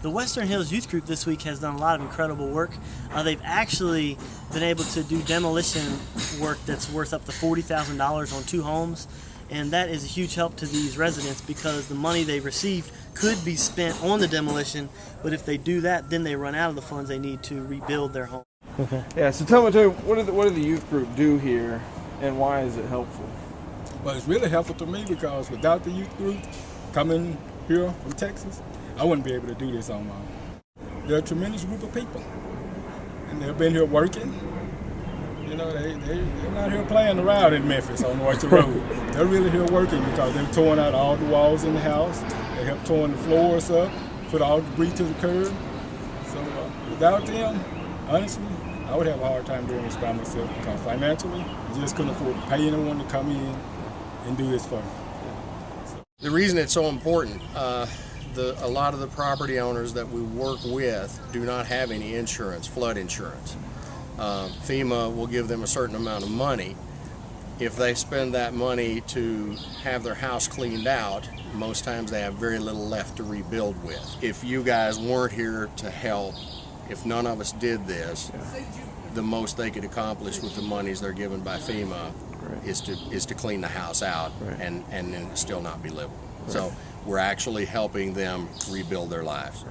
The Western Hills Youth Group this week has done a lot of incredible work. They've actually been able to do demolition work that's worth up to $40,000 on 2 homes, and that is a huge help to these residents because the money they received could be spent on the demolition, but if they do that, then they run out of the funds they need to rebuild their home. Okay. Yeah, so tell me, what do the youth group do here, and why is it helpful? Well, it's really helpful to me because without the youth group coming here from Texas, I wouldn't be able to do this on my own. They're a tremendous group of people, and they've been here working. You know, they're not here playing around in Memphis on Oyster Road. They're really here working because they've torn out all the walls in the house. They have torn the floors up, put all the debris to the curb. So without them, honestly, I would have a hard time doing this by myself because financially, I just couldn't afford to pay anyone to come in and do this for me. The reason it's so important, a lot of the property owners that we work with do not have any insurance, flood insurance. FEMA will give them a certain amount of money. If they spend that money to have their house cleaned out, most times they have very little left to rebuild with. If you guys weren't here to help, if none of us did this, the most they could accomplish with the monies they're given by FEMA is to clean the house out and then still not be livable. So we're actually helping them rebuild their lives.